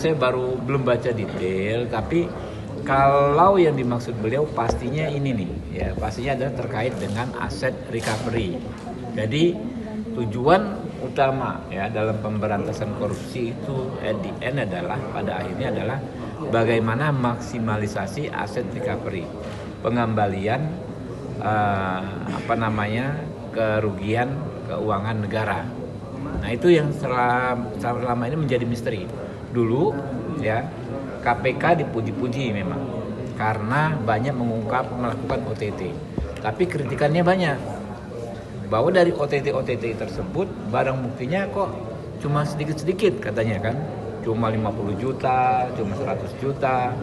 saya belum baca detail, tapi kalau yang dimaksud beliau pastinya ini nih, ya pastinya adalah terkait dengan aset recovery. Jadi tujuan utama ya dalam pemberantasan korupsi itu at the end adalah pada akhirnya adalah bagaimana maksimalisasi aset recovery, pengembalian kerugian keuangan negara. Nah itu yang selama ini menjadi misteri. Dulu ya KPK dipuji-puji memang karena banyak melakukan OTT. Tapi kritikannya banyak bahwa dari OTT tersebut barang buktinya kok cuma sedikit-sedikit katanya kan. Cuma 50 juta, cuma 100 juta.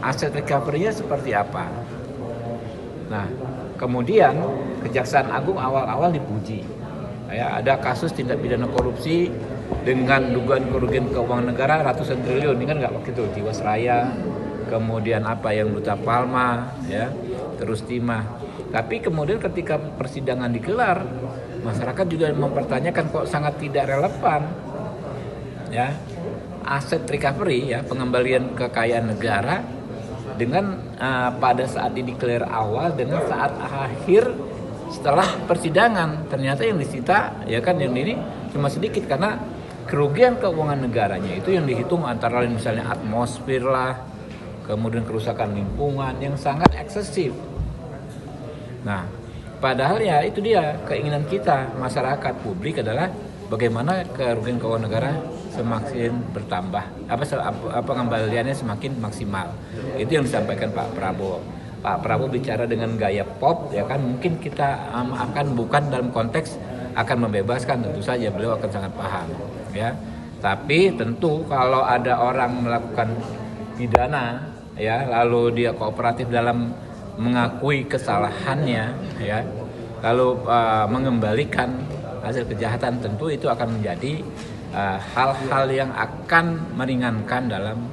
Aset recovery-nya seperti apa? Nah, kemudian Kejaksaan Agung awal-awal dipuji. Ya, ada kasus tindak pidana korupsi dengan dugaan kerugian keuangan negara ratusan triliun. Ini kan nggak waktu itu Jiwasraya, kemudian yang Duta Palma, ya, terus Timah. Tapi kemudian ketika persidangan digelar, masyarakat juga mempertanyakan kok sangat tidak relevan, ya, aset recovery, ya, pengembalian kekayaan negara dengan pada saat dideklar awal dengan saat akhir. Setelah persidangan ternyata yang disita ya kan yang ini cuma sedikit karena kerugian keuangan negaranya itu yang dihitung antara lain misalnya atmosfer lah, kemudian kerusakan lingkungan yang sangat eksesif. Nah, padahal ya itu dia keinginan kita masyarakat publik adalah bagaimana kerugian keuangan negara semakin bertambah, pengembaliannya semakin maksimal. Itu yang disampaikan Pak Prabowo. Pak Prabowo bicara dengan gaya pop, ya kan mungkin kita akan bukan dalam konteks akan membebaskan, tentu saja beliau akan sangat paham, ya. Tapi tentu kalau ada orang melakukan pidana, ya, lalu dia kooperatif dalam mengakui kesalahannya, ya, lalu mengembalikan hasil kejahatan, tentu itu akan menjadi hal-hal yang akan meringankan dalam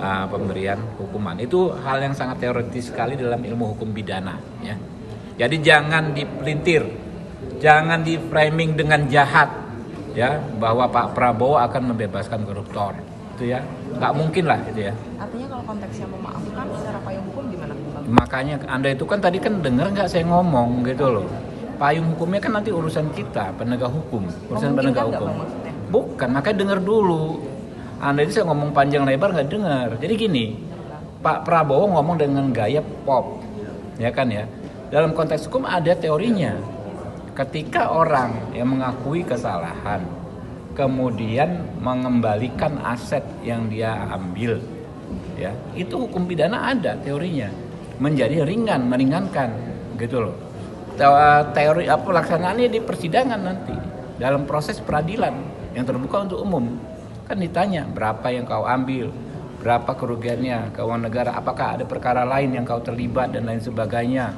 pemberian hukuman. Itu hal yang sangat teoritis sekali dalam ilmu hukum pidana, ya. Jadi jangan dipelintir, jangan di framing dengan jahat, ya, bahwa Pak Prabowo akan membebaskan koruptor. Itu ya, nggak mungkin lah itu ya. Artinya kalau konteksnya memaafkan secara payung hukum gimana? Makanya Anda itu kan tadi kan dengar nggak saya ngomong gitu loh. Payung hukumnya kan nanti urusan kita, penegak hukum, urusan penegak hukum. Bukan, makanya dengar dulu. Anda itu saya ngomong panjang lebar nggak dengar. Jadi gini, Pak Prabowo ngomong dengan gaya pop, ya kan ya. Dalam konteks hukum ada teorinya. Ketika orang yang mengakui kesalahan, kemudian mengembalikan aset yang dia ambil, ya, itu hukum pidana ada teorinya, menjadi ringan, meringankan, gitu loh. Teori pelaksanaannya di persidangan nanti dalam proses peradilan yang terbuka untuk umum. Kan ditanya berapa yang kau ambil, berapa kerugiannya keuangan negara, apakah ada perkara lain yang kau terlibat dan lain sebagainya.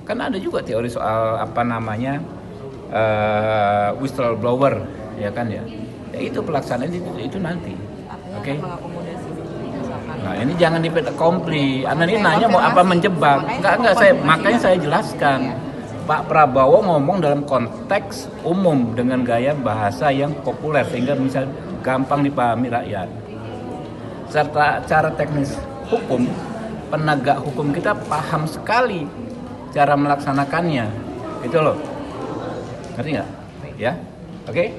Kan ada juga teori soal whistleblower, ya kan ya. Ya itu pelaksanaan itu nanti. Oke. Nah ini jangan dipet-kompli. Anda ini nanya mau apa menjebak? Enggak makanya saya jelaskan. Pak Prabowo ngomong dalam konteks umum dengan gaya bahasa yang populer sehingga bisa gampang dipahami rakyat. Serta cara teknis hukum, penegak hukum kita paham sekali cara melaksanakannya. Itu loh. Ngerti nggak? Ya? Oke?